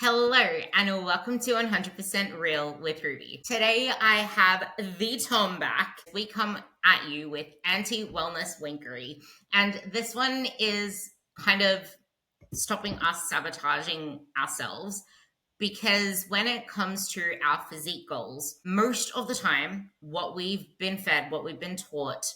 Hello, and welcome to 100% Real with Ruby. Today, I have the Tom back. We come at you with anti-wellness winkery, and this one is kind of stopping us sabotaging ourselves because when it comes to our physique goals, most of the time, what we've been fed, what we've been taught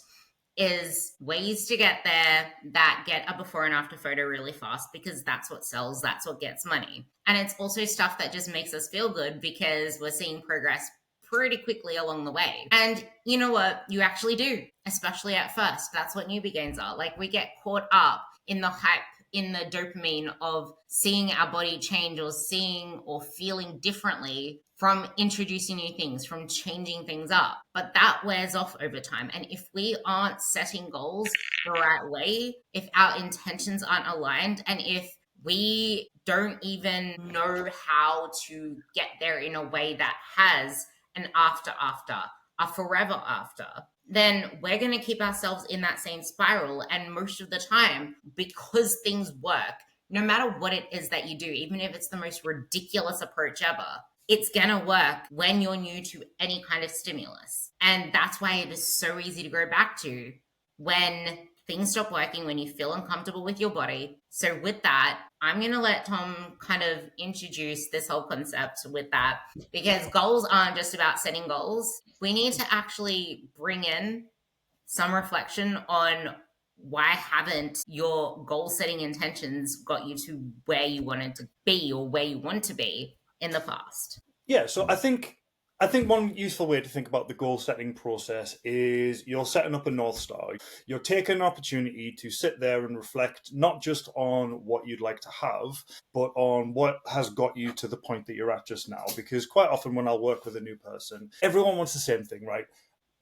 is ways to get there that get a before and after photo really fast because that's what sells, that's what gets money. And it's also stuff that just makes us feel good because we're seeing progress pretty quickly along the way. And you know what? You actually do, especially at first. That's what newbie gains are. Like, we get caught up in the hype, in the dopamine of seeing our body change or seeing or feeling differently from introducing new things, from changing things up. But that wears off over time. And if we aren't setting goals the right way, if our intentions aren't aligned, and if we don't even know how to get there in a way that has an after, a forever after, then we're going to keep ourselves in that same spiral. And most of the time, because things work, no matter what it is that you do, even if it's the most ridiculous approach ever, it's going to work when you're new to any kind of stimulus. And that's why it is so easy to go back to when things stop working, when you feel uncomfortable with your body. So with that, I'm going to let Tom kind of introduce this whole concept with that, because goals aren't just about setting goals. We need to actually bring in some reflection on why haven't your goal setting intentions got you to where you wanted to be or where you want to be in the past. Yeah, so I think one useful way to think about the goal setting process is you're setting up a North Star. You're taking an opportunity to sit there and reflect not just on what you'd like to have, but on what has got you to the point that you're at just now. Because quite often when I work with a new person, everyone wants the same thing, right?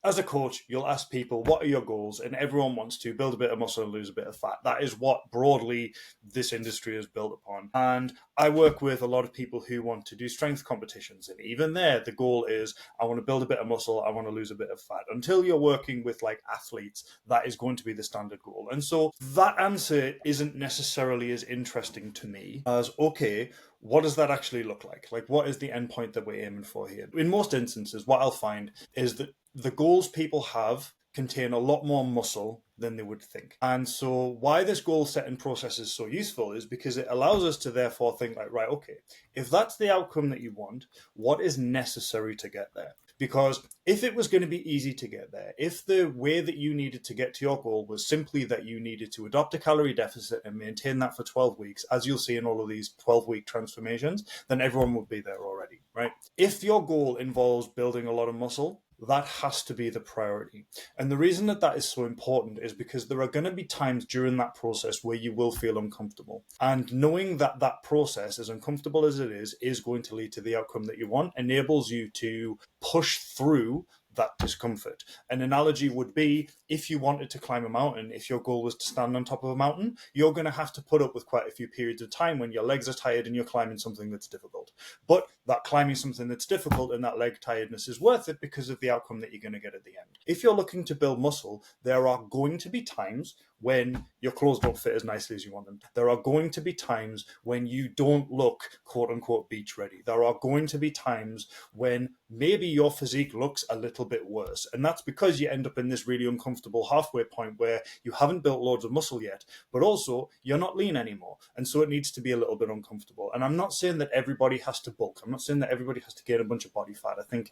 As a coach, you'll ask people, what are your goals? And everyone wants to build a bit of muscle and lose a bit of fat. That is what broadly this industry is built upon. And I work with a lot of people who want to do strength competitions. And even there, the goal is, I want to build a bit of muscle, I want to lose a bit of fat. Until you're working with like athletes, that is going to be the standard goal. And so that answer isn't necessarily as interesting to me as, okay, what does that actually look like? Like, what is the endpoint that we're aiming for here? In most instances, what I'll find is that the goals people have contain a lot more muscle than they would think. And so why this goal setting process is so useful is because it allows us to therefore think like, right, okay, if that's the outcome that you want, what is necessary to get there? Because if it was going to be easy to get there, if the way that you needed to get to your goal was simply that you needed to adopt a calorie deficit and maintain that for 12 weeks, as you'll see in all of these 12-week transformations, then everyone would be there already, right? If your goal involves building a lot of muscle, that has to be the priority. And the reason that that is so important is because there are going to be times during that process where you will feel uncomfortable. And knowing that that process, as uncomfortable as it is going to lead to the outcome that you want, enables you to push through that discomfort. An analogy would be, if you wanted to climb a mountain, if your goal was to stand on top of a mountain, you're going to have to put up with quite a few periods of time when your legs are tired and you're climbing something that's difficult. But that climbing something that's difficult and that leg tiredness is worth it because of the outcome that you're going to get at the end. If you're looking to build muscle, there are going to be times when your clothes don't fit as nicely as you want them. There are going to be times when you don't look quote unquote beach ready. There are going to be times when maybe your physique looks a little bit worse. And that's because you end up in this really uncomfortable halfway point where you haven't built loads of muscle yet, but also you're not lean anymore. And so it needs to be a little bit uncomfortable. And I'm not saying that everybody has to bulk. I'm not saying that everybody has to gain a bunch of body fat. I think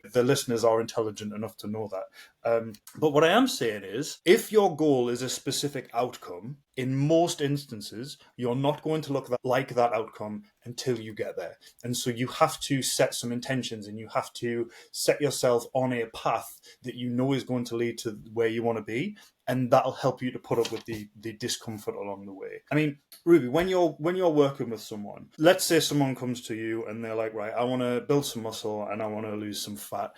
the listeners are intelligent enough to know that. But what I am saying is, if your goal is a specific outcome, in most instances, you're not going to look like that outcome until you get there. And so you have to set some intentions and you have to set yourself on a path that you know is going to lead to where you want to be. And that'll help you to put up with the discomfort along the way. I mean, Ruby, when you're working with someone, let's say someone comes to you and they're like, right, I want to build some muscle and I want to lose some fat.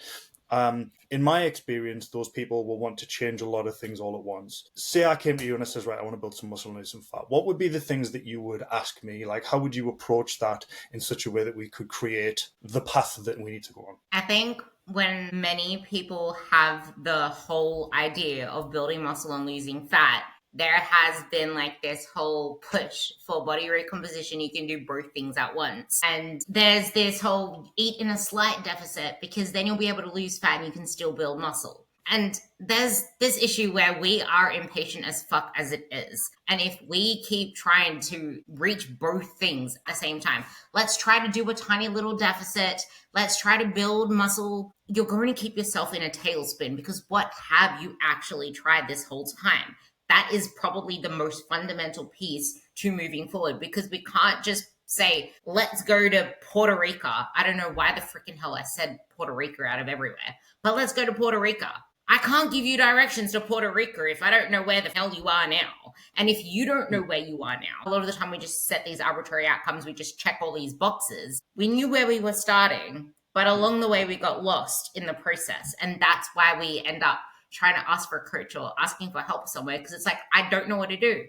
In my experience, those people will want to change a lot of things all at once. Say I came to you and I says, right, I want to build some muscle and lose some fat. What would be the things that you would ask me? Like, how would you approach that in such a way that we could create the path that we need to go on? I think when many people have the whole idea of building muscle and losing fat, there has been like this whole push for body recomposition. You can do both things at once. And there's this whole eat in a slight deficit because then you'll be able to lose fat and you can still build muscle. And there's this issue where we are impatient as fuck as it is. And if we keep trying to reach both things at the same time, let's try to do a tiny little deficit, let's try to build muscle, you're going to keep yourself in a tailspin because what have you actually tried this whole time? That is probably the most fundamental piece to moving forward, because we can't just say, let's go to Puerto Rico. I don't know why the freaking hell I said Puerto Rico out of everywhere, but let's go to Puerto Rico. I can't give you directions to Puerto Rico if I don't know where the hell you are now. And if you don't know where you are now, a lot of the time we just set these arbitrary outcomes. We just check all these boxes. We knew where we were starting, but along the way we got lost in the process. And that's why we end up trying to ask for a coach or asking for help somewhere, because it's like, I don't know what to do.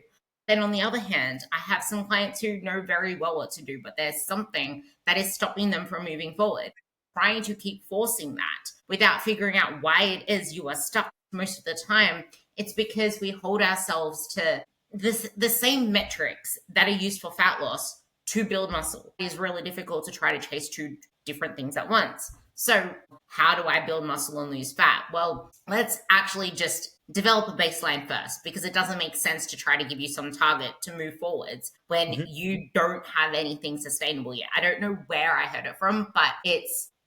Then on the other hand, I have some clients who know very well what to do, but there's something that is stopping them from moving forward. Trying to keep forcing that without figuring out why it is you are stuck. Most of the time, it's because we hold ourselves to the same metrics that are used for fat loss to build muscle. It is really difficult to try to chase two different things at once. So how do I build muscle and lose fat? Well, let's actually just develop a baseline first, because it doesn't make sense to try to give you some target to move forwards when you don't have anything sustainable yet. I don't know where I heard it from, but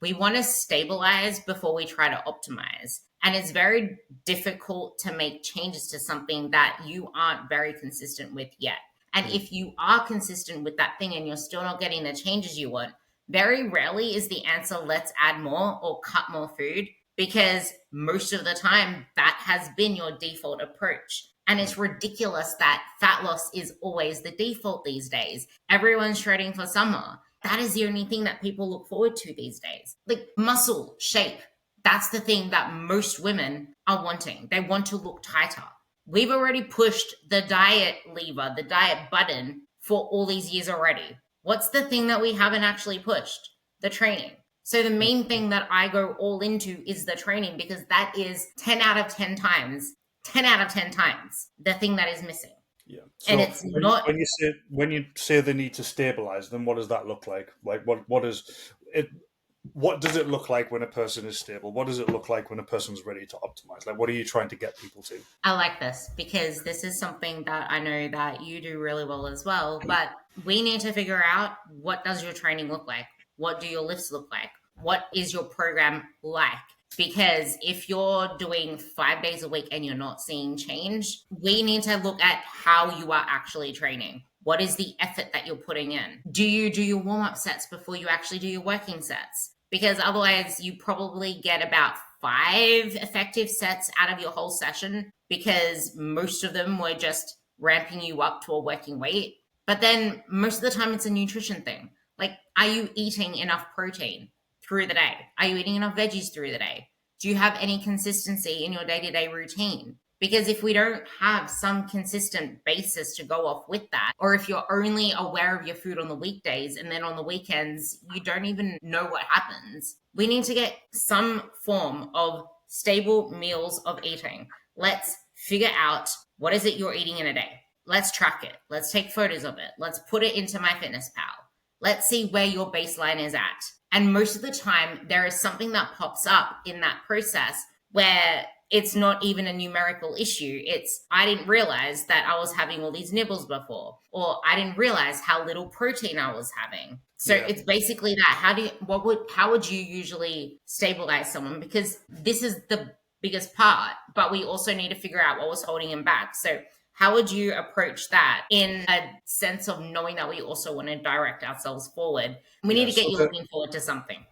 we want to stabilize before we try to optimize. And it's very difficult to make changes to something that you aren't very consistent with yet. And if you are consistent with that thing and you're still not getting the changes you want, very rarely is the answer, let's add more or cut more food, because most of the time that has been your default approach. And it's ridiculous that fat loss is always the default these days. Everyone's shredding for summer. That is the only thing that people look forward to these days. Like muscle, shape. That's the thing that most women are wanting. They want to look tighter. We've already pushed the diet lever, the diet button for all these years already. What's the thing that we haven't actually pushed? The training. So the main thing that I go all into is the training, because that is 10 out of 10 times, the thing that is missing. Yeah. So and it's not when you say they need to stabilize, then what does that look like? Like what is it? What does it look like when a person is stable? What does it look like when a person's ready to optimize? Like, what are you trying to get people to? I like this, because this is something that I know that you do really well as well. But we need to figure out, what does your training look like? What do your lifts look like? What is your program like? Because if you're doing 5 days a week and you're not seeing change, we need to look at how you are actually training. What is the effort that you're putting in? Do you do your warm-up sets before you actually do your working sets? Because otherwise you probably get about 5 effective sets out of your whole session, because most of them were just ramping you up to a working weight. But then most of the time it's a nutrition thing. Like, are you eating enough protein through the day? Are you eating enough veggies through the day? Do you have any consistency in your day-to-day routine? Because if we don't have some consistent basis to go off with that, or if you're only aware of your food on the weekdays and then on the weekends you don't even know what happens, we need to get some form of stable meals of eating. Let's figure out, what is it you're eating in a day? Let's track it. Let's take photos of it. Let's put it into MyFitnessPal. Let's see where your baseline is at. And most of the time, there is something that pops up in that process where it's not even a numerical issue. It's, I didn't realize that I was having all these nibbles before, or I didn't realize how little protein I was having. So It's basically that. How would you usually stabilize someone? Because this is the biggest part, but we also need to figure out what was holding him back. So how would you approach that in a sense of knowing that we also want to direct ourselves forward? We need to get you looking forward to something.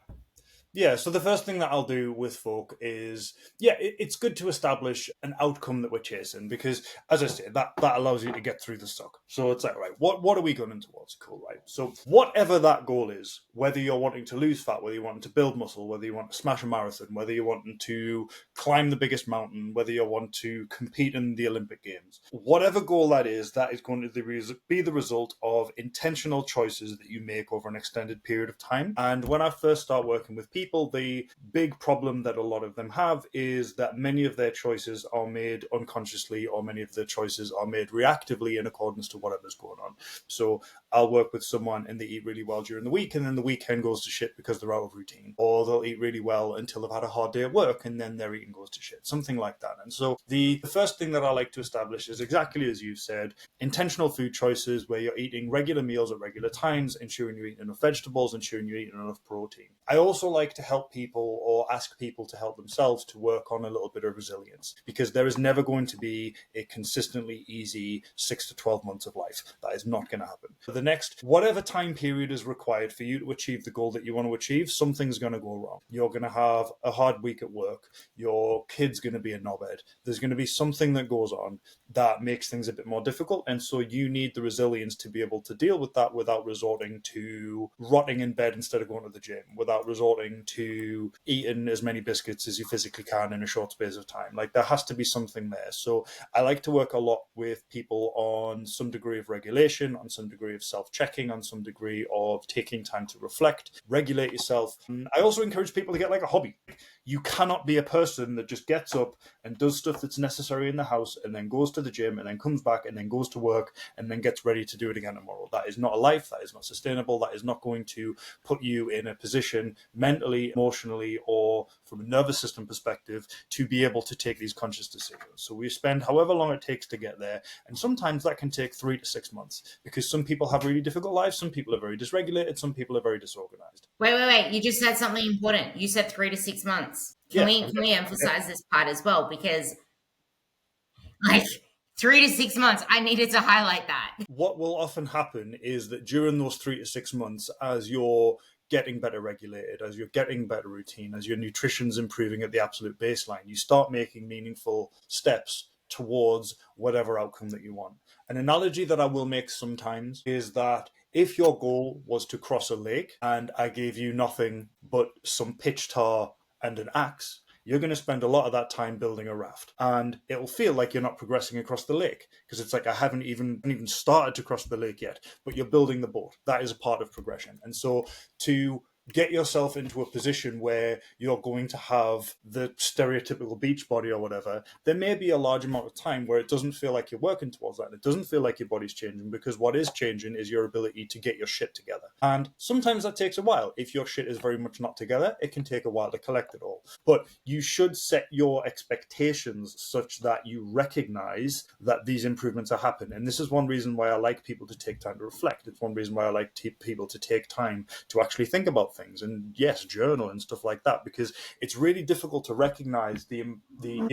Yeah, so the first thing that I'll do with folk is, it's good to establish an outcome that we're chasing, because, as I say, that allows you to get through the suck. So it's like, right, what are we gunning towards? Cool, right? So whatever that goal is, whether you're wanting to lose fat, whether you're wanting to build muscle, whether you want to smash a marathon, whether you're wanting to climb the biggest mountain, whether you want to compete in the Olympic Games, whatever goal that is going to be the result of intentional choices that you make over an extended period of time. And when I first start working with people, people, the big problem that a lot of them have is that many of their choices are made unconsciously, or many of their choices are made reactively in accordance to whatever's going on. So I'll work with someone and they eat really well during the week, and then the weekend goes to shit because they're out of routine. Or they'll eat really well until they've had a hard day at work, and then their eating goes to shit. Something like that. And so the first thing that I like to establish is exactly as you've said, intentional food choices where you're eating regular meals at regular times, ensuring you're eating enough vegetables, ensuring you're eating enough protein. I also like to help people, or ask people to help themselves, to work on a little bit of resilience, because there is never going to be a consistently easy 6 to 12 months of life. That is not going to happen. For the next whatever time period is required for you to achieve the goal that you want to achieve, something's going to go wrong. You're going to have a hard week at work. Your kid's going to be a knobhead. There's going to be something that goes on that makes things a bit more difficult. And so you need the resilience to be able to deal with that without resorting to rotting in bed instead of going to the gym, without resorting to eating as many biscuits as you physically can in a short space of time. Like, there has to be something there. So I like to work a lot with people on some degree of regulation, on some degree of self-checking, on some degree of taking time to reflect, regulate yourself. And I also encourage people to get like a hobby. You cannot be a person that just gets up and does stuff that's necessary in the house and then goes to the gym and then comes back and then goes to work and then gets ready to do it again tomorrow. That is not a life. That is not sustainable. That is not going to put you in a position mentally, emotionally, or from a nervous system perspective to be able to take these conscious decisions. So we spend however long it takes to get there. And sometimes that can take 3 to 6 months, because some people have really difficult lives. Some people are very dysregulated. Some people are very disorganized. Wait. You just said something important. You said 3 to 6 months. Can we emphasize this part as well? Because, like, 3 to 6 months, I needed to highlight that. What will often happen is that during those 3 to 6 months, as you're getting better regulated, as you're getting better routine, as your nutrition's improving at the absolute baseline, you start making meaningful steps towards whatever outcome that you want. An analogy that I will make sometimes is that if your goal was to cross a lake and I gave you nothing but some pitch tar and an axe, you're going to spend a lot of that time building a raft, and it'll feel like you're not progressing across the lake, because it's like, I haven't even started to cross the lake yet, but you're building the boat. That is a part of progression. And so to get yourself into a position where you're going to have the stereotypical beach body or whatever, there may be a large amount of time where it doesn't feel like you're working towards that. It doesn't feel like your body's changing, because what is changing is your ability to get your shit together. And sometimes that takes a while. If your shit is very much not together, it can take a while to collect it all. But you should set your expectations such that you recognize that these improvements are happening. And this is one reason why I like people to take time to reflect. It's one reason why I like people to take time to actually think about things, and yes, journal and stuff like that, because it's really difficult to recognize the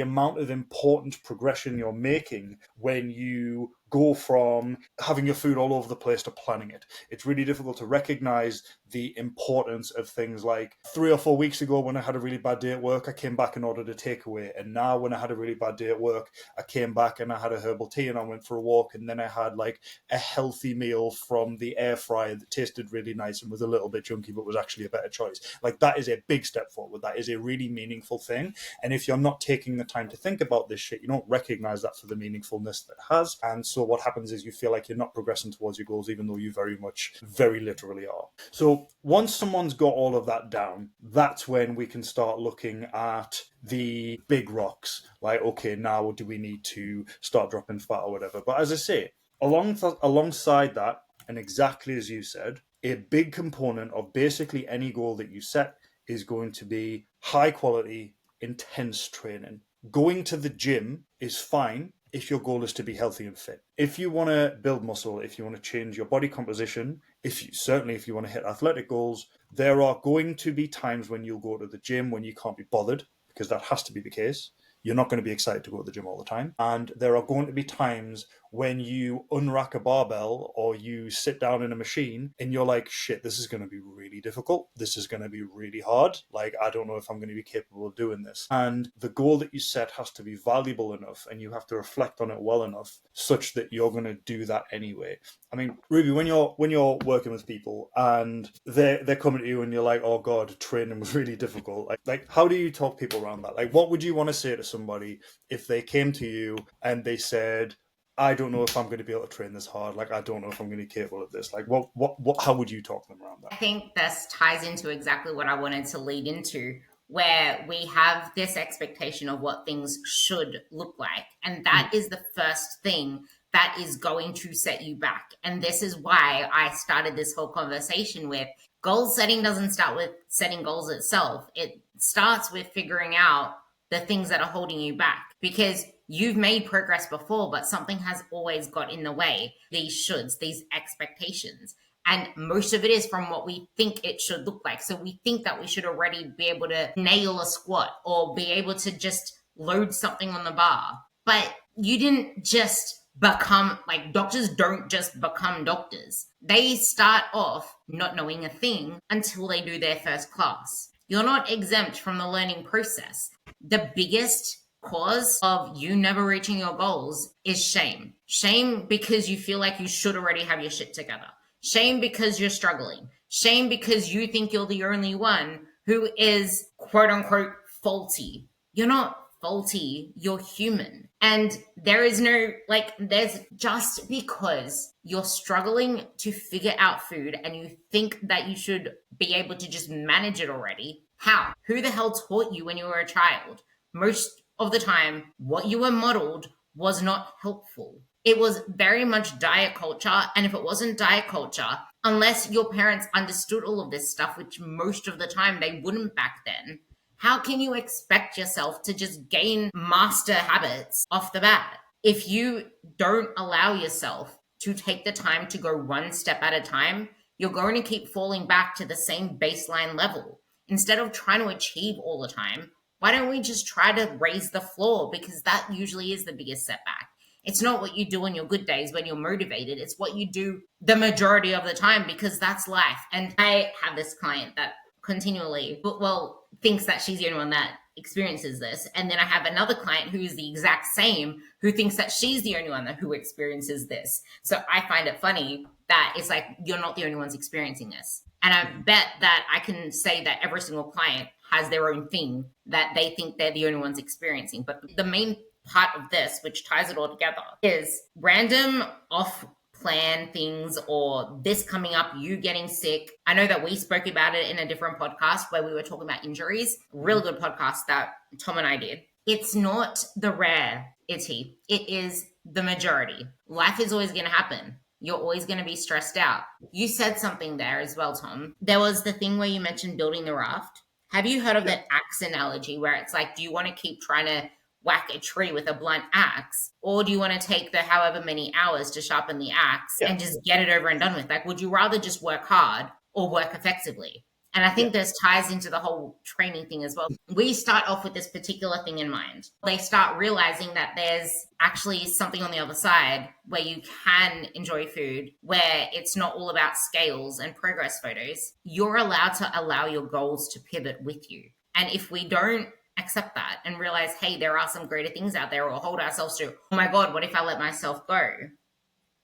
amount of important progression you're making when you go from having your food all over the place to planning it. It's really difficult to recognize the importance of things like 3 or 4 weeks ago when I had a really bad day at work, I came back and ordered a takeaway. And now when I had a really bad day at work, I came back and I had a herbal tea and I went for a walk, and then I had like a healthy meal from the air fryer that tasted really nice and was a little bit junky but was actually a better choice. Like, that is a big step forward. That is a really meaningful thing. And if you're not taking the time to think about this shit, you don't recognize that for the meaningfulness that it has. And so what happens is you feel like you're not progressing towards your goals, even though you very literally are. So once someone's got all of that down, that's when we can start looking at the big rocks. Like, okay, now do we need to start dropping fat or whatever? But as I say, alongside that, and exactly as you said, a big component of basically any goal that you set is going to be high quality, intense training. Going to the gym is fine if your goal is to be healthy and fit. If you want to build muscle, if you want to change your body composition, if you want to hit athletic goals, there are going to be times when you'll go to the gym when you can't be bothered, because that has to be the case. You're not going to be excited to go to the gym all the time. And there are going to be times when you unrack a barbell or you sit down in a machine and you're like, shit, this is going to be really difficult. This is going to be really hard. Like, I don't know if I'm going to be capable of doing this. And the goal that you set has to be valuable enough, and you have to reflect on it well enough such that you're going to do that anyway. I mean, Ruby, when you're working with people and they're coming to you and you're like, oh God, training was really difficult. Like how do you talk people around that? Like, what would you want to say to somebody if they came to you and they said, I don't know if I'm going to be able to train this hard. Like, I don't know if I'm going to be capable of this. Like, how would you talk them around I that? think this ties into exactly what I wanted to lead into, where we have this expectation of what things should look like. And that is the first thing that is going to set you back. And this is why I started this whole conversation with goal setting doesn't start with setting goals itself. It starts with figuring out the things that are holding you back, because you've made progress before, but something has always got in the way. These shoulds, these expectations. And most of it is from what we think it should look like. So we think that we should already be able to nail a squat or be able to just load something on the bar. But you didn't just become, like, doctors don't just become doctors. They start off not knowing a thing until they do their first class. You're not exempt from the learning process. The biggest cause of you never reaching your goals is shame. Shame because you feel like you should already have your shit together. Shame because you're struggling. Shame because you think you're the only one who is quote unquote faulty. You're not faulty, you're human. And there is no, like, there's just because you're struggling to figure out food and you think that you should be able to just manage it already. How? Who the hell taught you when you were a child? Most of the time, what you were modeled was not helpful. It was very much diet culture. And if it wasn't diet culture, unless your parents understood all of this stuff, which most of the time they wouldn't back then, how can you expect yourself to just gain master habits off the bat? If you don't allow yourself to take the time to go one step at a time, you're going to keep falling back to the same baseline level. Instead of trying to achieve all the time, why don't we just try to raise the floor? Because that usually is the biggest setback. It's not what you do on your good days when you're motivated. It's what you do the majority of the time, because that's life. And I have this client that continually, well, thinks that she's the only one that experiences this. And then I have another client who is the exact same, who thinks that she's the only one who experiences this. So I find it funny that it's like, you're not the only ones experiencing this. And I bet that I can say that every single client has their own thing that they think they're the only ones experiencing. But the main part of this, which ties it all together, is random off plan things, or this coming up, you getting sick. I know that we spoke about it in a different podcast where we were talking about injuries. Real good podcast that Tom and I did. It's not the rarity. It is the majority. Life is always going to happen. You're always going to be stressed out. You said something there as well, Tom. There was the thing where you mentioned building the raft. Have you heard of that axe analogy where it's like, do you want to keep trying to whack a tree with a blunt axe, or do you want to take the however many hours to sharpen the axe and just get it over and done with? Like, would you rather just work hard or work effectively? And I think this ties into the whole training thing as well. We start off with this particular thing in mind. They start realizing that there's actually something on the other side where you can enjoy food, where it's not all about scales and progress photos. You're allowed to allow your goals to pivot with you. And if we don't accept that and realize, hey, there are some greater things out there, or hold ourselves to, oh my God, what if I let myself go?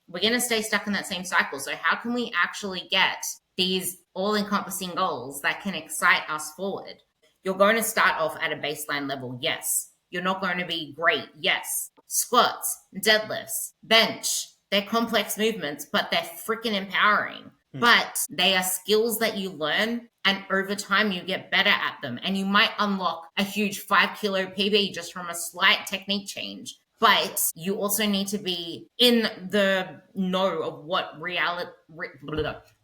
We're going to stay stuck in that same cycle. So how can we actually get these all-encompassing goals that can excite us forward? You're going to start off at a baseline level, yes. You're not going to be great, yes. Squats, deadlifts, bench, they're complex movements, but they're freaking empowering. But they are skills that you learn, and over time you get better at them. And you might unlock a huge 5 kilo PB just from a slight technique change. But you also need to be in the know of what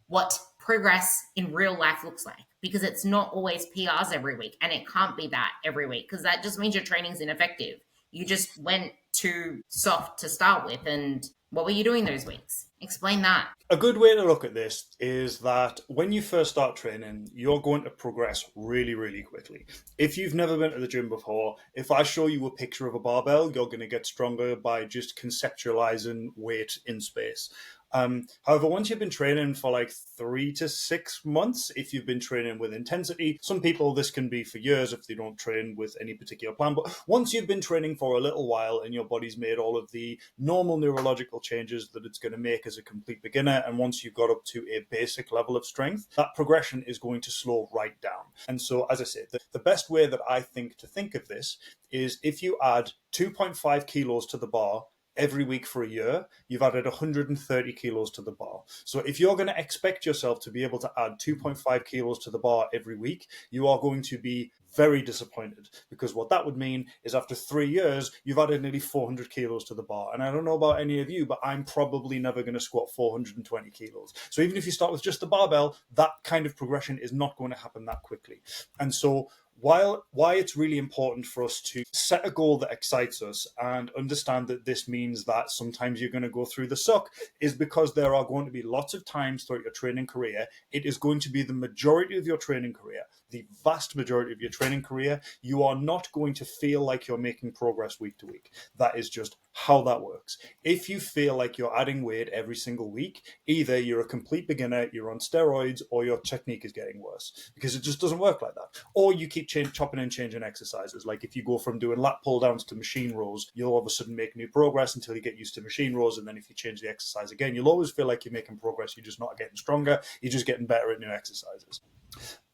what progress in real life looks like, because it's not always PRs every week, and it can't be that every week, because that just means your training's ineffective. You just went too soft to start with, and what were you doing those weeks? Explain that. A good way to look at this is that when you first start training, you're going to progress really, really quickly. If you've never been to the gym before, if I show you a picture of a barbell, you're going to get stronger by just conceptualizing weight in space. However, once you've been training for like 3 to 6 months, if you've been training with intensity, some people this can be for years if they don't train with any particular plan. But once you've been training for a little while and your body's made all of the normal neurological changes that it's going to make as a complete beginner, and once you've got up to a basic level of strength, that progression is going to slow right down. And so, as I said, the best way that I think to think of this is if you add 2.5 kilos to the bar every week for a year, you've added 130 kilos to the bar. So if you're going to expect yourself to be able to add 2.5 kilos to the bar every week, you are going to be very disappointed, because what that would mean is after 3 years, you've added nearly 400 kilos to the bar. And I don't know about any of you, but I'm probably never going to squat 420 kilos. So even if you start with just the barbell, that kind of progression is not going to happen that quickly. And so why it's really important for us to set a goal that excites us and understand that this means that sometimes you're going to go through the suck is because there are going to be lots of times throughout your training career, it is going to be the majority of your training career, the vast majority of your training career, you are not going to feel like you're making progress week to week. That is just how that works. If you feel like you're adding weight every single week, either you're a complete beginner, you're on steroids, or your technique is getting worse, because it just doesn't work like that. Or you keep chopping and changing exercises. Like if you go from doing lat pull downs to machine rows, you'll all of a sudden make new progress until you get used to machine rows. And then if you change the exercise again, you'll always feel like you're making progress. You're just not getting stronger. You're just getting better at new exercises.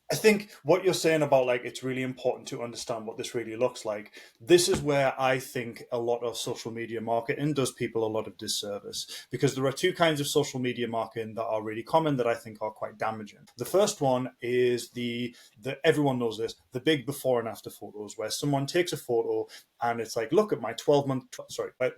I think what you're saying about like it's really important to understand what this really looks like. This is where I think a lot of social media marketing does people a lot of disservice, because there are two kinds of social media marketing that are really common that I think are quite damaging. The first one is the everyone knows this, the big before and after photos, where someone takes a photo and it's like, look at my 12-month,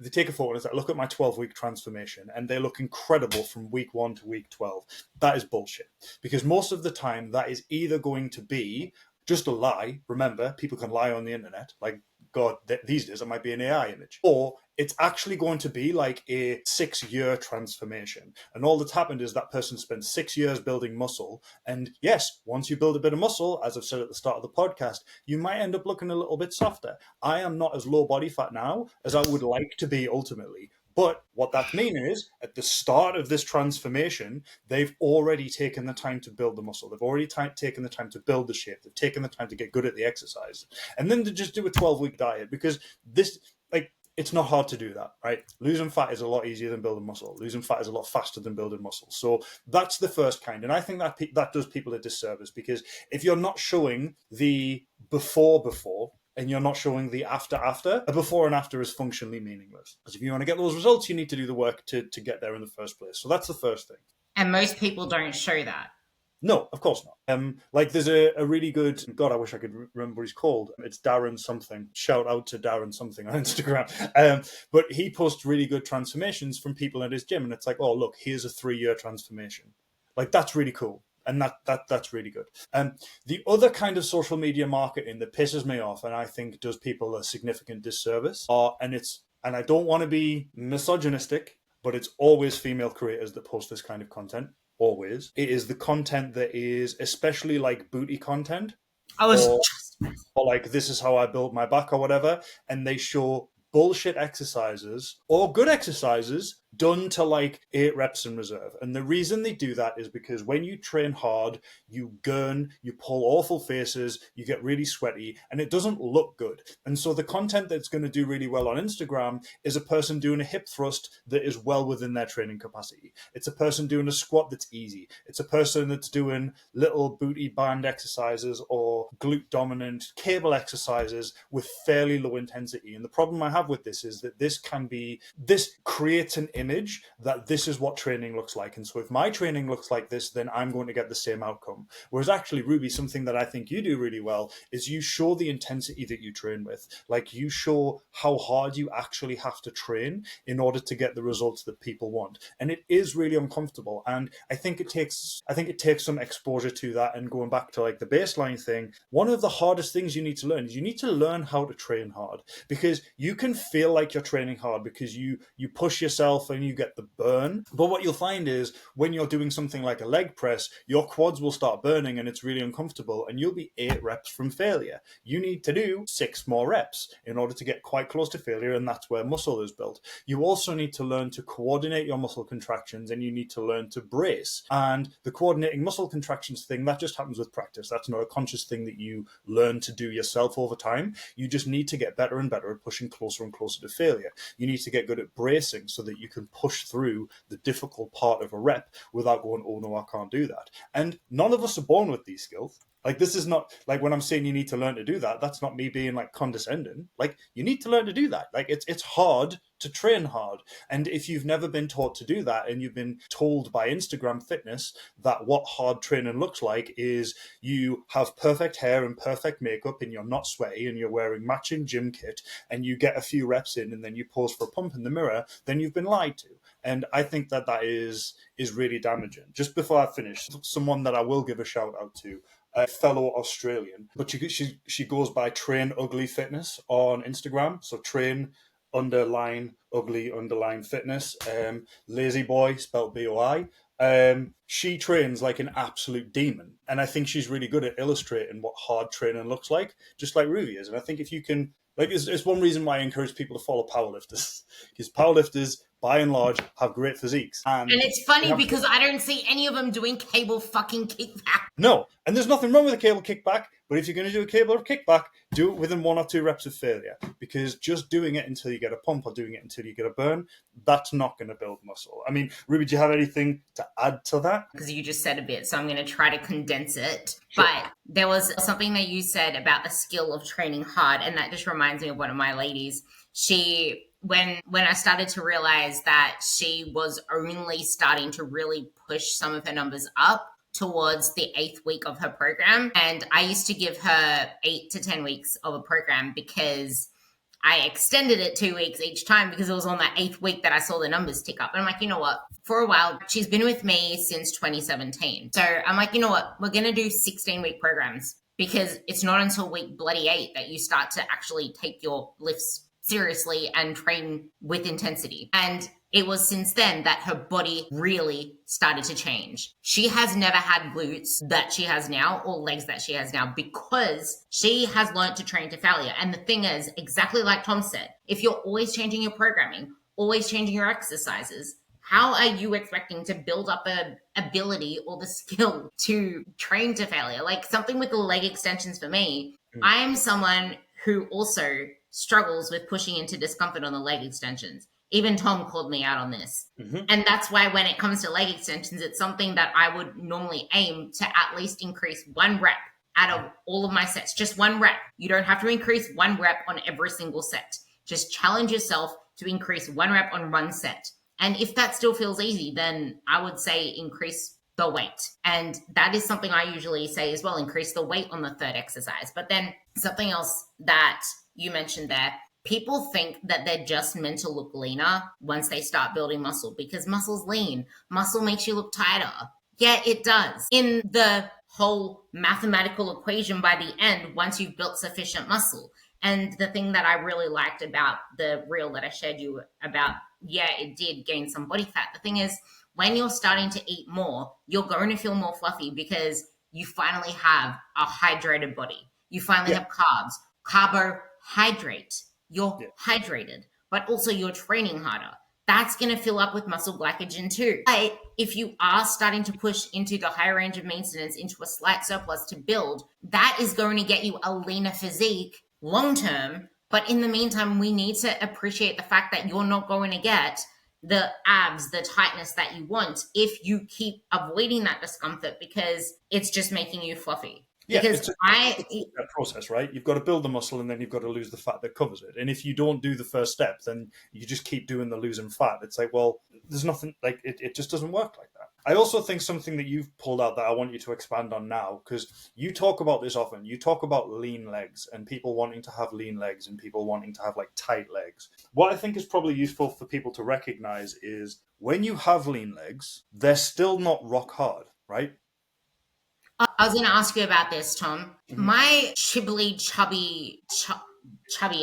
they take a photo and it's like, look at my 12-week transformation, and they look incredible from week 1 to week 12. That is bullshit, because most of the time that is either going to be just a lie. Remember, people can lie on the internet. Like, God, these days it might be an AI image. Or it's actually going to be like a 6-year transformation. And all that's happened is that person spent 6 years building muscle. And yes, once you build a bit of muscle, as I've said at the start of the podcast, you might end up looking a little bit softer. I am not as low body fat now as I would like to be ultimately. But what that means is, at the start of this transformation, they've already taken the time to build the muscle. They've already taken the time to build the shape. They've taken the time to get good at the exercise. And then to just do a 12-week diet, because this, like, it's not hard to do that, right? Losing fat is a lot easier than building muscle. Losing fat is a lot faster than building muscle. So that's the first kind. And I think that does people a disservice, because if you're not showing the before, and you're not showing the after, a before and after is functionally meaningless. Because if you want to get those results, you need to do the work to get there in the first place. So that's the first thing. And most people don't show that. No, of course not. Like there's a really good, God, I wish I could remember what he's called. It's Darren something. Shout out to Darren something on Instagram. But he posts really good transformations from people at his gym. And it's like, oh, look, here's a 3-year transformation. Like, that's really cool. And that's really good. The other kind of social media marketing that pisses me off, and I think does people a significant disservice, and I don't want to be misogynistic, but it's always female creators that post this kind of content. Always. It is the content that is especially like booty content. Or like, this is how I built my back or whatever. And they show bullshit exercises or good exercises done to like 8 reps in reserve. And the reason they do that is because when you train hard, you gurn, you pull awful faces, you get really sweaty, and it doesn't look good. And so the content that's going to do really well on Instagram is a person doing a hip thrust that is well within their training capacity. It's a person doing a squat that's easy. It's a person that's doing little booty band exercises or glute dominant cable exercises with fairly low intensity. And the problem I have with this is that this creates an image that this is what training looks like. And so if my training looks like this, then I'm going to get the same outcome. Whereas actually, Ruby, something that I think you do really well is you show the intensity that you train with. Like, you show how hard you actually have to train in order to get the results that people want. And it is really uncomfortable. And I think it takes some exposure to that. And going back to like the baseline thing, one of the hardest things you need to learn is you need to learn how to train hard, because you can feel like you're training hard because you push yourself and you get the burn. But what you'll find is when you're doing something like a leg press, your quads will start burning and it's really uncomfortable, and you'll be 8 reps from failure. You need to do 6 more reps in order to get quite close to failure, and that's where muscle is built. You also need to learn to coordinate your muscle contractions, and you need to learn to brace. And the coordinating muscle contractions thing, that just happens with practice. That's not a conscious thing that you learn to do yourself over time. You just need to get better and better at pushing closer and closer to failure. You need to get good at bracing so that you can push through the difficult part of a rep without going, oh no, I can't do that. And none of us are born with these skills. Like, this is not like when I'm saying you need to learn to do that, that's not me being like condescending. Like, you need to learn to do that. Like, it's hard to train hard. And if you've never been taught to do that, and you've been told by Instagram fitness that what hard training looks like is you have perfect hair and perfect makeup and you're not sweaty and you're wearing matching gym kit and you get a few reps in and then you pose for a pump in the mirror, then you've been lied to. And I think that is really damaging. Just before I finish, someone that I will give a shout out to, a fellow Australian, but she goes by Train Ugly Fitness on Instagram. So train _ugly _fitness. Lazy boy, spelled BOI. She trains like an absolute demon, and I think she's really good at illustrating what hard training looks like, just like Ruby is. And I think if you can, like, it's one reason why I encourage people to follow powerlifters, because powerlifters, by and large, have great physiques. And it's funny because I don't see any of them doing cable fucking kickback. No, and there's nothing wrong with a cable kickback, but if you're going to do a cable kickback, do it within 1 or 2 reps of failure, because just doing it until you get a pump or doing it until you get a burn, that's not going to build muscle. I mean, Ruby, do you have anything to add to that? Because you just said a bit, so I'm going to try to condense it. Sure. But there was something that you said about the skill of training hard, and that just reminds me of one of my ladies. When I started to realize that she was only starting to really push some of her numbers up towards the 8th week of her program, and I used to give her 8 to 10 weeks of a program because I extended it 2 weeks each time because it was on that 8th week that I saw the numbers tick up. And I'm like, you know what? For a while, she's been with me since 2017. So I'm like, you know what? We're going to do 16-week programs, because it's not until week bloody 8 that you start to actually take your lifts seriously and train with intensity. And it was since then that her body really started to change. She has never had glutes that she has now or legs that she has now, because she has learned to train to failure. And the thing is, exactly like Tom said, if you're always changing your programming, always changing your exercises, how are you expecting to build up a ability or the skill to train to failure? Like something with the leg extensions for me, I am someone who also struggles with pushing into discomfort on the leg extensions. Even Tom called me out on this. Mm-hmm. And that's why when it comes to leg extensions, it's something that I would normally aim to at least increase 1 rep out of all of my sets. Just 1 rep. You don't have to increase 1 rep on every single set. Just challenge yourself to increase 1 rep on 1 set. And if that still feels easy, then I would say increase the weight. And that is something I usually say as well, increase the weight on the 3rd exercise. But then something else that you mentioned there, people think that they're just meant to look leaner once they start building muscle, because muscle's lean. Muscle makes you look tighter. Yeah, it does. In the whole mathematical equation by the end, once you've built sufficient muscle. And the thing that I really liked about the reel that I shared you about, yeah, it did gain some body fat. The thing is, when you're starting to eat more, you're going to feel more fluffy because you finally have a hydrated body. You finally have carbs. Carbohydrate. You're hydrated, but also you're training harder. That's going to fill up with muscle glycogen too. But if you are starting to push into the higher range of maintenance, into a slight surplus to build, that is going to get you a leaner physique long term. But in the meantime, we need to appreciate the fact that you're not going to get the abs, the tightness that you want if you keep avoiding that discomfort, because it's just making you fluffy. Yeah, it's a process, right? You've got to build the muscle and then you've got to lose the fat that covers it. And if you don't do the first step, then you just keep doing the losing fat. It's like, well, there's nothing, like, it just doesn't work like that. I also think something that you've pulled out that I want you to expand on now, because you talk about this often. You talk about lean legs and people wanting to have lean legs and people wanting to have like tight legs. What I think is probably useful for people to recognize is when you have lean legs, they're still not rock hard, right? I was going to ask you about this, Tom. Mm-hmm. My chubby,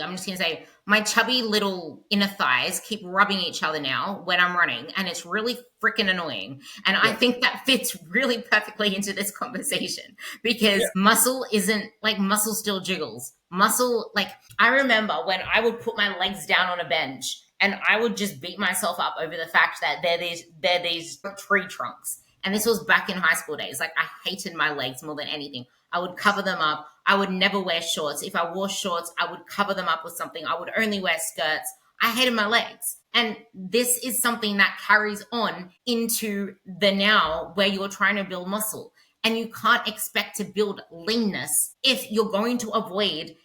I'm just going to say, my chubby little inner thighs keep rubbing each other now when I'm running, and it's really freaking annoying. And I think that fits really perfectly into this conversation, because muscle still jiggles. Muscle, like, I remember when I would put my legs down on a bench and I would just beat myself up over the fact that they're these tree trunks. And this was back in high school days. Like, I hated my legs more than anything. I would cover them up. I would never wear shorts. If I wore shorts, I would cover them up with something. I would only wear skirts. I hated my legs. And this is something that carries on into the now, where you're trying to build muscle. And you can't expect to build leanness if you're going to avoid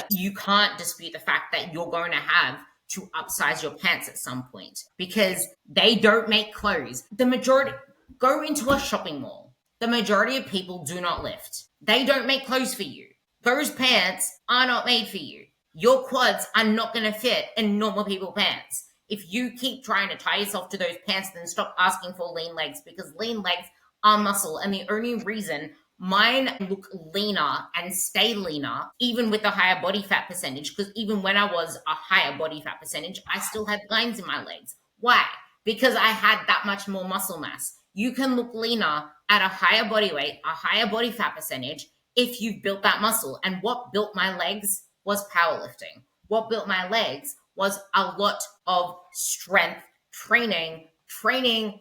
you can't dispute the fact that you're going to have to upsize your pants at some point because they don't make clothes. The majority go into a shopping mall. The majority of people do not lift. They don't make clothes for you. Those pants are not made for you. Your quads are not going to fit in normal people pants. If you keep trying to tie yourself to those pants, then stop asking for lean legs because lean legs are muscle. And the only reason mine look leaner and stay leaner, even with a higher body fat percentage, because even when I was a higher body fat percentage, I still had lines in my legs. Why? Because I had that much more muscle mass. You can look leaner at a higher body weight, a higher body fat percentage, if you've built that muscle. And what built my legs was powerlifting. What built my legs was a lot of strength training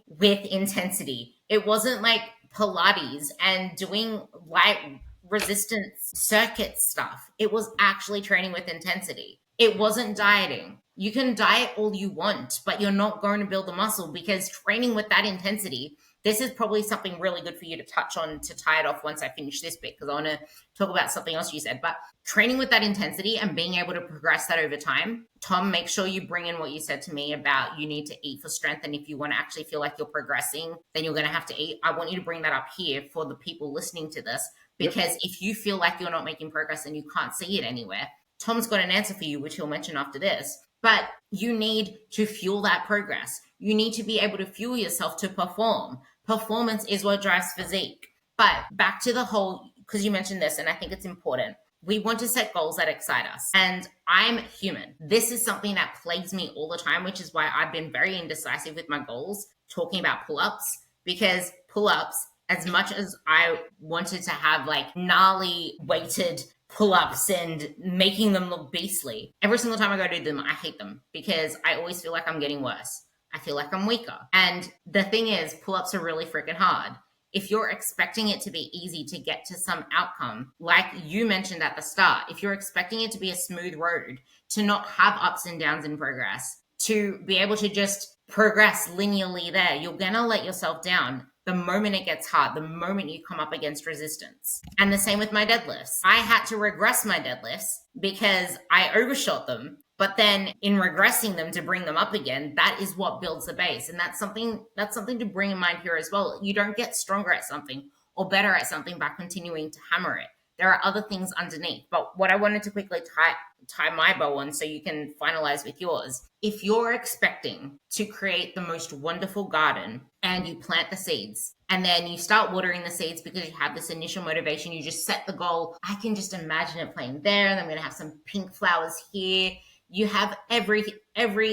with intensity. It wasn't like Pilates and doing light resistance circuit stuff. It was actually training with intensity. It wasn't dieting. You can diet all you want, but you're not going to build the muscle because training with that intensity, this is probably something really good for you to touch on to tie it off once I finish this bit because I want to talk about something else you said. But training with that intensity and being able to progress that over time, Tom, make sure you bring in what you said to me about you need to eat for strength. And if you want to actually feel like you're progressing, then you're going to have to eat. I want you to bring that up here for the people listening to this because if you feel like you're not making progress and you can't see it anywhere, Tom's got an answer for you, which he'll mention after this. But you need to fuel that progress. You need to be able to fuel yourself to perform. Performance is what drives physique. But back to the whole, because you mentioned this, and I think it's important. We want to set goals that excite us. And I'm human. This is something that plagues me all the time, which is why I've been very indecisive with my goals, talking about pull-ups, because pull-ups, as much as I wanted to have like gnarly weighted pull-ups and making them look beastly, every single time I go do them, I hate them because I always feel like I'm getting worse. I feel like I'm weaker. And the thing is, pull-ups are really freaking hard. If you're expecting it to be easy to get to some outcome, like you mentioned at the start, if you're expecting it to be a smooth road, to not have ups and downs in progress, to be able to just progress linearly there, you're going to let yourself down the moment it gets hard, the moment you come up against resistance. And the same with my deadlifts. I had to regress my deadlifts because I overshot them. But then in regressing them to bring them up again, that is what builds the base. And that's something to bring in mind here as well. You don't get stronger at something or better at something by continuing to hammer it. There are other things underneath. But what I wanted to quickly tie my bow on so you can finalize with yours. If you're expecting to create the most wonderful garden and you plant the seeds and then you start watering the seeds because you have this initial motivation, you just set the goal. I can just imagine it playing there and I'm going to have some pink flowers here. You have every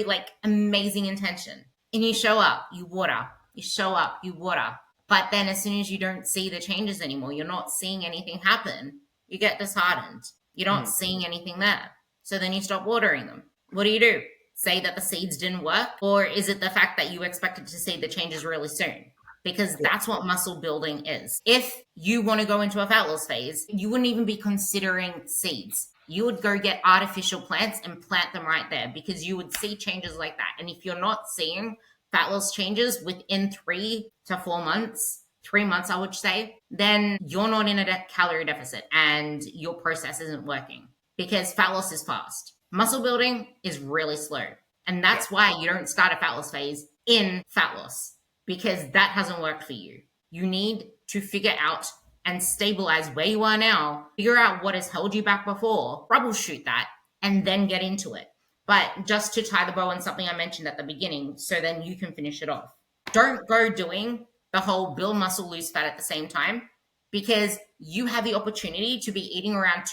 like amazing intention and you show up, you water, you show up, you water. But then as soon as you don't see the changes anymore, you're not seeing anything happen, you get disheartened. You're not seeing anything there. So then you stop watering them. What do? Say that the seeds didn't work? Or is it the fact that you expected to see the changes really soon? Because that's what muscle building is. If you want to go into a fat loss phase, you wouldn't even be considering seeds. You would go get artificial plants and plant them right there because you would see changes like that. And if you're not seeing fat loss changes within 3 to 4 months, 3 months, I would say, then you're not in a calorie deficit and your process isn't working because fat loss is fast. Muscle building is really slow. And that's why you don't start a fat loss phase in fat loss because that hasn't worked for you. You need to figure out and stabilize where you are now, figure out what has held you back before, troubleshoot that, and then get into it. But just to tie the bow on something I mentioned at the beginning, so then you can finish it off. Don't go doing the whole build muscle, lose fat at the same time because you have the opportunity to be eating around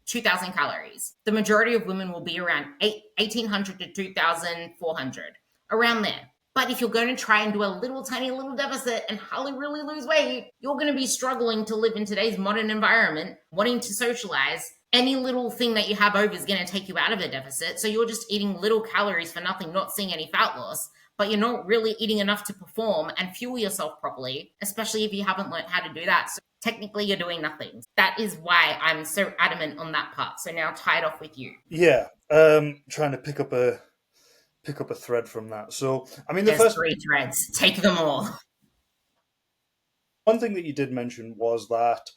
2,000 calories. The majority of women will be around 1,800 to 2,400, around there. But if you're going to try and do a little tiny little deficit and hardly really lose weight, you're going to be struggling to live in today's modern environment, wanting to socialize. Any little thing that you have over is going to take you out of a deficit. So you're just eating little calories for nothing, not seeing any fat loss, but you're not really eating enough to perform and fuel yourself properly, especially if you haven't learned how to do that. So technically you're doing nothing. That is why I'm so adamant on that part. So now tie it off with you. Yeah. Trying to pick up a thread from that. So, I mean, There's 3 threads. Take them all. One thing that you did mention was that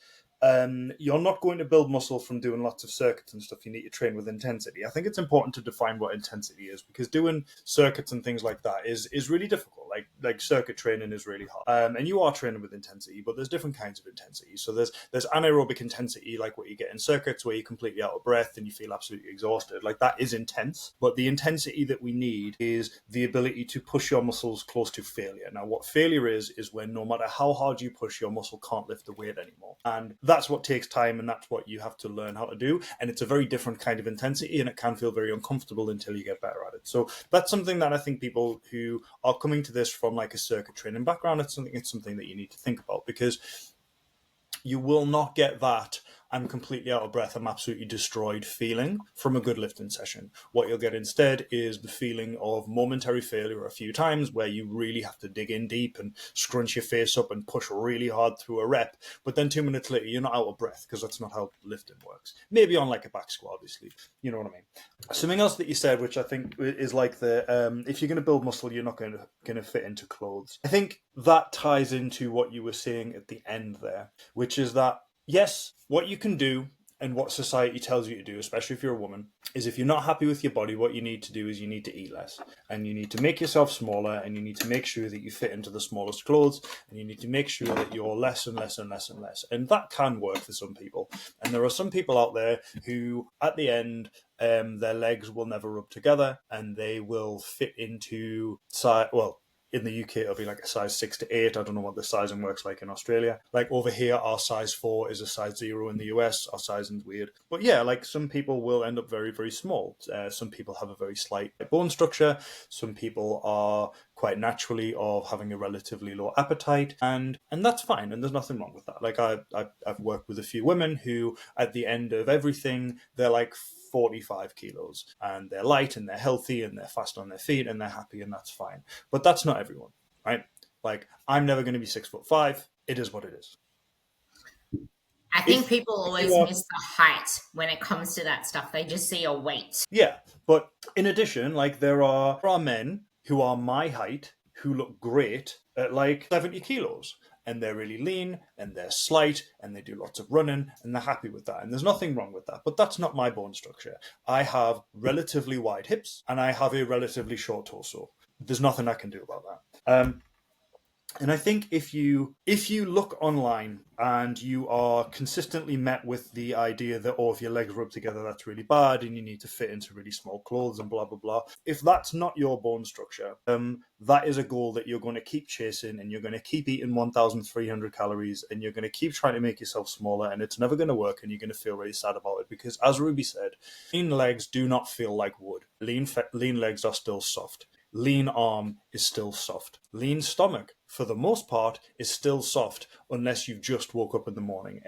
you're not going to build muscle from doing lots of circuits and stuff. You need to train with intensity. I think it's important to define what intensity is, because doing circuits and things like that is really difficult. Like circuit training is really hard. And you are training with intensity, but there's different kinds of intensity. So there's anaerobic intensity, like what you get in circuits, where you're completely out of breath and you feel absolutely exhausted. Like, that is intense. But the intensity that we need is the ability to push your muscles close to failure. Now, what failure is when no matter how hard you push, your muscle can't lift the weight anymore. And that's what takes time, and that's what you have to learn how to do. And it's a very different kind of intensity, and it can feel very uncomfortable until you get better at it. So that's something that I think people who are coming to this from like a circuit training background, it's something that you need to think about, because you will not get that "I'm completely out of breath, I'm absolutely destroyed" feeling from a good lifting session. What you'll get instead is the feeling of momentary failure a few times, where you really have to dig in deep and scrunch your face up and push really hard through a rep. But then 2 minutes later, you're not out of breath, because that's not how lifting works. Maybe on like a back squat, obviously. You know what I mean? Something else that you said, which I think is like if you're going to build muscle, you're not going to fit into clothes. I think that ties into what you were saying at the end there, which is that, yes, what you can do and what society tells you to do, especially if you're a woman, is if you're not happy with your body, what you need to do is you need to eat less. And you need to make yourself smaller, and you need to make sure that you fit into the smallest clothes, and you need to make sure that you're less and less and less and less. And that can work for some people. And there are some people out there who, at the end, their legs will never rub together, and they will fit into in the UK, it'll be like a size 6 to 8. I don't know what the sizing works like in Australia. Like over here, our size 4 is a size 0 in the US. Our sizing's weird. But yeah, like some people will end up very, very small. Some people have a very slight bone structure. Some people are quite naturally of having a relatively low appetite. And that's fine. And there's nothing wrong with that. Like I've worked with a few women who, at the end of everything, they're like 45 kilos, and they're light and they're healthy and they're fast on their feet and they're happy, and that's fine. But that's not everyone, right? Like, I'm never going to be 6'5". It is what it is. I think people always miss the height when it comes to that stuff. They just see a weight. Yeah, but in addition, like, there are men who are my height who look great at like 70 kilos. And they're really lean, and they're slight, and they do lots of running, and they're happy with that. And there's nothing wrong with that. But that's not my bone structure. I have relatively wide hips, and I have a relatively short torso. There's nothing I can do about that. And I think if you look online and you are consistently met with the idea that, if your legs rub together, that's really bad and you need to fit into really small clothes and blah, blah, blah. If that's not your bone structure, that is a goal that you're going to keep chasing, and you're going to keep eating 1,300 calories, and you're going to keep trying to make yourself smaller, and it's never going to work, and you're going to feel really sad about it, because, as Ruby said, lean legs do not feel like wood. Lean legs are still soft. Lean arm is still soft. Lean stomach, for the most part, is still soft, unless you've just woke up in the morning.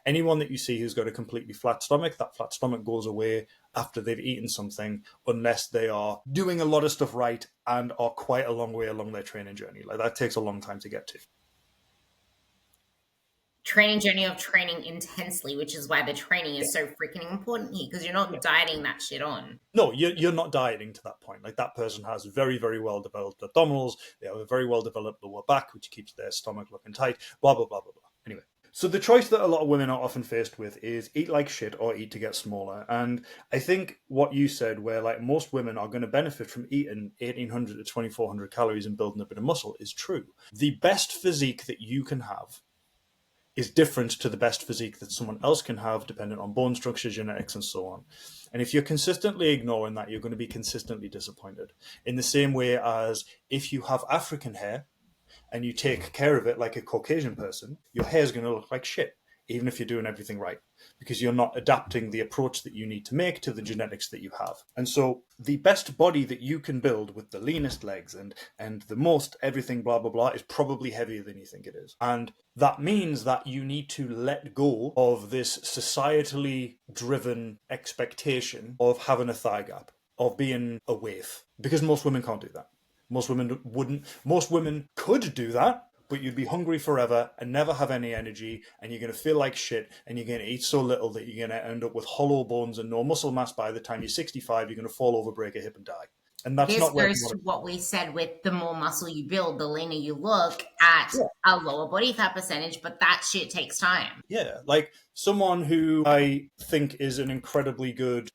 Anyone that you see who's got a completely flat stomach, that flat stomach goes away after they've eaten something, unless they are doing a lot of stuff right and are quite a long way along their training journey. Like, that takes a long time to get to. Training journey of training intensely, which is why the training is so freaking important here, because you're not dieting that shit on. No, you're not dieting to that point. Like, that person has very, very well developed abdominals. They have a very well developed lower back, which keeps their stomach looking tight, blah, blah, blah, blah, blah. Anyway, so the choice that a lot of women are often faced with is eat like shit or eat to get smaller. And I think what you said, where like most women are going to benefit from eating 1,800 to 2,400 calories and building a bit of muscle, is true. The best physique that you can have is different to the best physique that someone else can have, dependent on bone structure, genetics, and so on. And if you're consistently ignoring that, you're going to be consistently disappointed. In the same way as if you have African hair and you take care of it like a Caucasian person, your hair is going to look like shit, even if you're doing everything right, because you're not adapting the approach that you need to make to the genetics that you have. And so the best body that you can build with the leanest legs and the most everything blah, blah, blah is probably heavier than you think it is. And that means that you need to let go of this societally driven expectation of having a thigh gap, of being a waif, because most women can't do that. Most women could do that, but you'd be hungry forever and never have any energy, and you're going to feel like shit, and you're going to eat so little that you're going to end up with hollow bones and no muscle mass by the time you're 65. You're going to fall over, break a hip, and die. And that's This not where goes we to want what we said with the more muscle you build, the leaner you look at to. a lower body fat percentage, but that shit takes time. Yeah, like someone who I think is an incredibly good.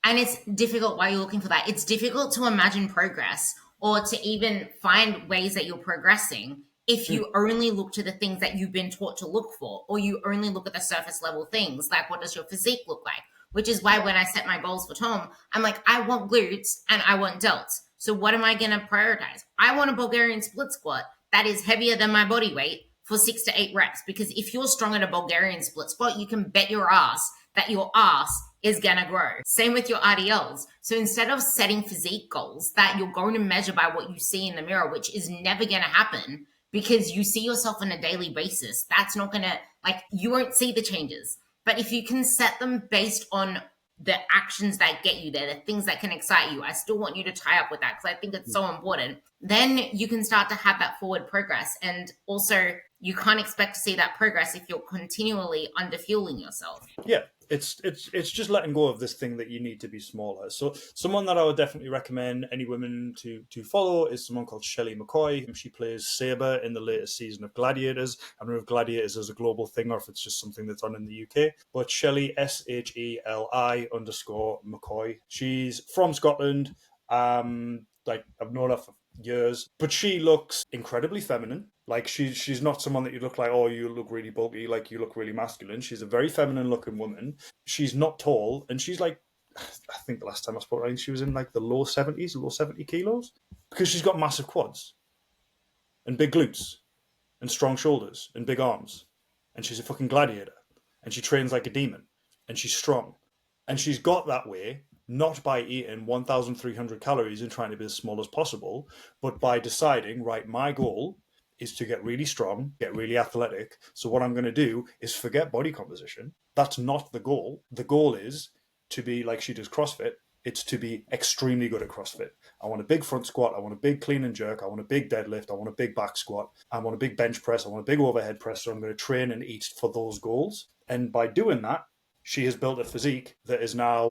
And it's difficult while you're looking for that. It's difficult to imagine progress or to even find ways that you're progressing if Mm, you only look to the things that you've been taught to look for, or you only look at the surface level things, like what does your physique look like? Which is why when I set my goals for Tom, I'm like, I want glutes and I want delts. So what am I going to prioritize? I want a Bulgarian split squat that is heavier than my body weight for 6 to 8 reps. Because if you're strong at a Bulgarian split squat, you can bet your ass that your ass is gonna grow. Same with your RDLs. So instead of setting physique goals that you're going to measure by what you see in the mirror, which is never gonna happen because you see yourself on a daily basis, that's not gonna, like, you won't see the changes. But if you can set them based on the actions that get you there, the things that can excite you, I still want you to tie up with that because I think it's so important. Then you can start to have that forward progress. And also, you can't expect to see that progress if you're continually underfueling yourself. yeah, it's just letting go of this thing that you need to be smaller. So someone that I would definitely recommend any women to follow is someone called Shelley McCoy. She plays Saber in the latest season of Gladiators. I don't know if Gladiators is a global thing or if it's just something that's on in the UK. But Shelley, SHELI_McCoy. She's from Scotland. Like I've known her for years, but she looks incredibly feminine. Like she's not someone that you look like, oh, you look really bulky, like you look really masculine. She's a very feminine looking woman. She's not tall, and she's like, I think the last time I spoke, I think she was in like the low 70s, low 70 kilos, because she's got massive quads and big glutes and strong shoulders and big arms, and she's a fucking gladiator, and she trains like a demon, and she's strong, and she's got that way not by eating 1,300 calories and trying to be as small as possible, but by deciding, right, my goal is to get really strong, get really athletic. So what I'm going to do is forget body composition. That's not the goal. The goal is to be like she does CrossFit. It's to be extremely good at CrossFit. I want a big front squat. I want a big clean and jerk. I want a big deadlift. I want a big back squat. I want a big bench press. I want a big overhead press. So I'm going to train and eat for those goals. And by doing that, she has built a physique that is now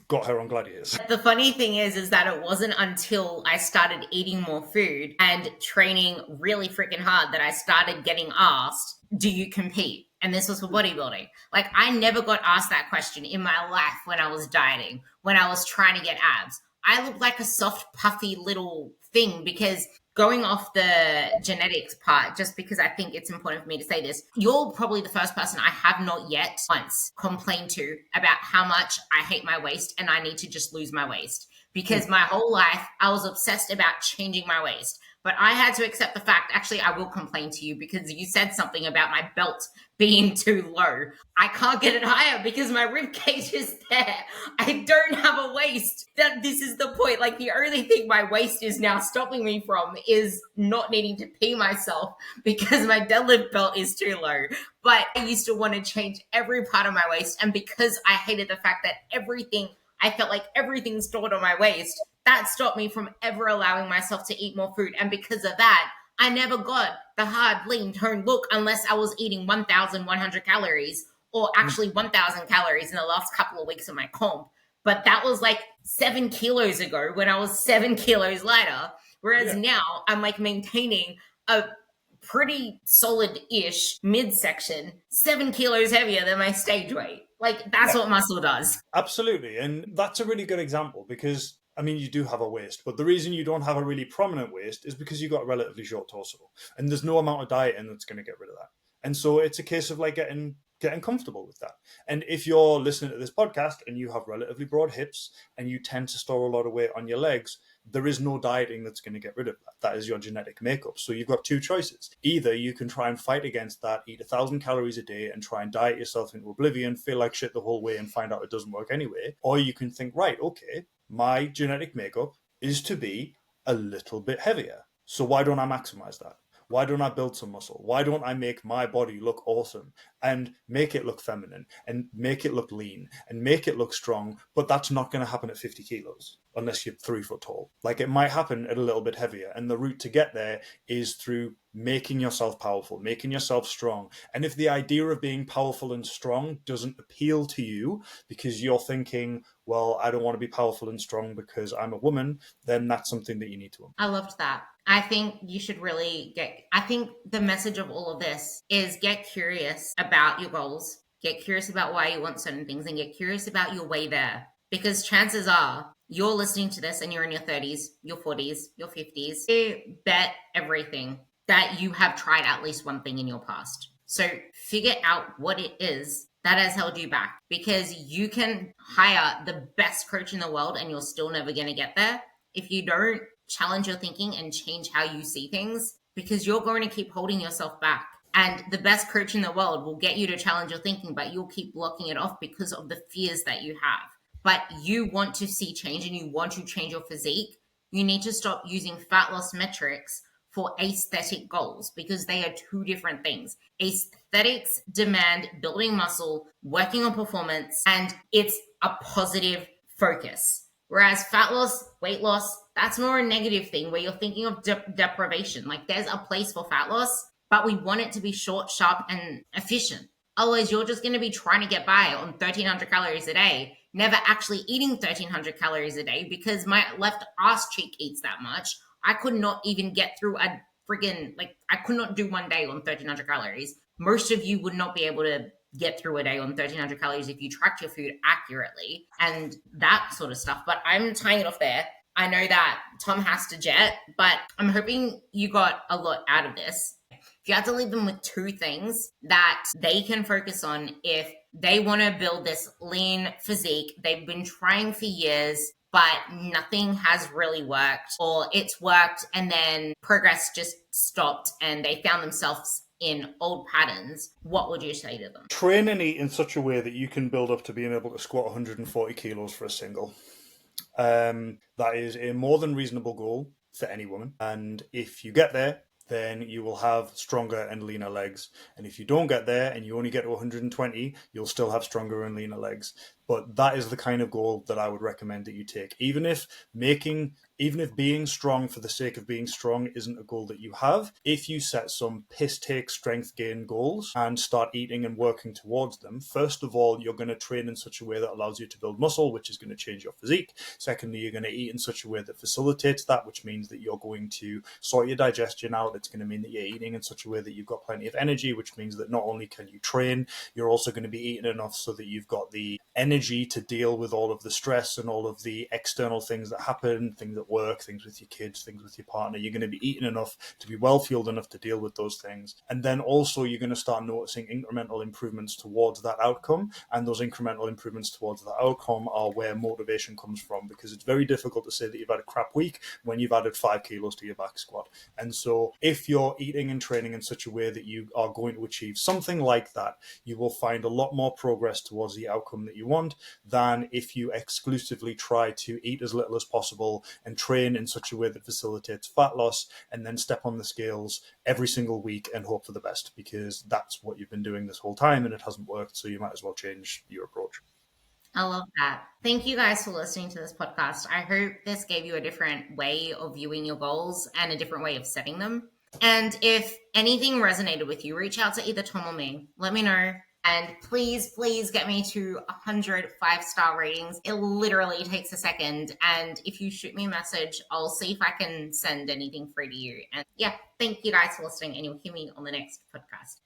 got her on Gladiators. The funny thing is that it wasn't until I started eating more food and training really freaking hard that I started getting asked, do you compete? And this was for bodybuilding. Like, I never got asked that question in my life when I was dieting, when I was trying to get abs. I looked like a soft, puffy little thing because going off the genetics part, just because I think it's important for me to say this, you're probably the first person I have not yet once complained to about how much I hate my waist and I need to just lose my waist. Because my whole life, I was obsessed about changing my waist. But I had to accept the fact, actually, I will complain to you because you said something about my belt being too low. I can't get it higher because my rib cage is there. I don't have a waist. This is the point. Like, the only thing my waist is now stopping me from is not needing to pee myself because my deadlift belt is too low. But I used to want to change every part of my waist. And because I hated the fact that I felt like everything stored on my waist, that stopped me from ever allowing myself to eat more food. And because of that, I never got the hard, lean, toned look unless I was eating 1,100 calories or actually 1,000 calories in the last couple of weeks of my comp. But that was like 7 kilos ago when I was 7 kilos lighter. Whereas now I'm like maintaining a pretty solid-ish midsection, 7 kilos heavier than my stage weight. Like, that's what muscle does. Absolutely. And that's a really good example because, I mean, you do have a waist, but the reason you don't have a really prominent waist is because you've got a relatively short torso. And there's no amount of dieting that's going to get rid of that. And so it's a case of like getting comfortable with that. And if you're listening to this podcast and you have relatively broad hips and you tend to store a lot of weight on your legs, there is no dieting that's going to get rid of that. That is your genetic makeup. So you've got two choices. Either you can try and fight against that, eat 1,000 calories a day and try and diet yourself into oblivion, feel like shit the whole way and find out it doesn't work anyway. Or you can think, right, okay, my genetic makeup is to be a little bit heavier. So why don't I maximize that? Why don't I build some muscle? Why don't I make my body look awesome and make it look feminine and make it look lean and make it look strong? But that's not going to happen at 50 kilos unless you're 3 foot tall. Like, it might happen at a little bit heavier. And the route to get there is through making yourself powerful, making yourself strong. And if the idea of being powerful and strong doesn't appeal to you because you're thinking, well, I don't want to be powerful and strong because I'm a woman, then that's something that you need to. I loved that. I think you should really I think the message of all of this is get curious about your goals, get curious about why you want certain things, and get curious about your way there. Because chances are you're listening to this and you're in your 30s, your 40s, your 50s. You bet everything that you have tried at least one thing in your past. So figure out what it is that has held you back, because you can hire the best coach in the world and you're still never going to get there if you don't challenge your thinking and change how you see things, because you're going to keep holding yourself back. And the best coach in the world will get you to challenge your thinking, but you'll keep blocking it off because of the fears that you have. But you want to see change and you want to change your physique, you need to stop using fat loss metrics for aesthetic goals, because they are two different things. Aesthetics demand building muscle, working on performance, and it's a positive focus. Whereas fat loss, weight loss, that's more a negative thing where you're thinking of deprivation. Like there's a place for fat loss, but we want it to be short, sharp, and efficient. Otherwise, you're just going to be trying to get by on 1,300 calories a day, never actually eating 1,300 calories a day, because my left ass cheek eats that much. I could not even get through a friggin', like, I could not do one day on 1,300 calories. Most of you would not be able to get through a day on 1,300 calories if you tracked your food accurately and that sort of stuff. But I'm tying it off there. I know that Tom has to jet, but I'm hoping you got a lot out of this. If you had to leave them with two things that they can focus on if they want to build this lean physique, they've been trying for years, but nothing has really worked, or it's worked and then progress just stopped and they found themselves in old patterns, what would you say to them? Train and eat in such a way that you can build up to being able to squat 140 kilos for a single. That is a more than reasonable goal for any woman. And if you get there, then you will have stronger and leaner legs. And if you don't get there and you only get to 120, you'll still have stronger and leaner legs. But that is the kind of goal that I would recommend that you take. Even if being strong for the sake of being strong isn't a goal that you have, if you set some piss-take strength gain goals and start eating and working towards them, first of all, you're going to train in such a way that allows you to build muscle, which is going to change your physique. Secondly, you're going to eat in such a way that facilitates that, which means that you're going to sort your digestion out. It's going to mean that you're eating in such a way that you've got plenty of energy, which means that not only can you train, you're also going to be eating enough so that you've got the energy to deal with all of the stress and all of the external things that happen, things at work, things with your kids, things with your partner. You're going to be eating enough to be well fueled enough to deal with those things. And then also you're going to start noticing incremental improvements towards that outcome. And those incremental improvements towards that outcome are where motivation comes from, because it's very difficult to say that you've had a crap week when you've added 5 kilos to your back squat. And so if you're eating and training in such a way that you are going to achieve something like that, you will find a lot more progress towards the outcome that you want than if you exclusively try to eat as little as possible and train in such a way that facilitates fat loss and then step on the scales every single week and hope for the best, because that's what you've been doing this whole time and it hasn't worked. So you might as well change your approach. I love that. Thank you guys for listening to this podcast. I hope this gave you a different way of viewing your goals and a different way of setting them. And if anything resonated with you, reach out to either Tom or me. Let me know. And please, please get me to 100 5-star ratings. It literally takes a second. And if you shoot me a message, I'll see if I can send anything free to you. And yeah, thank you guys for listening, and you'll hear me on the next podcast.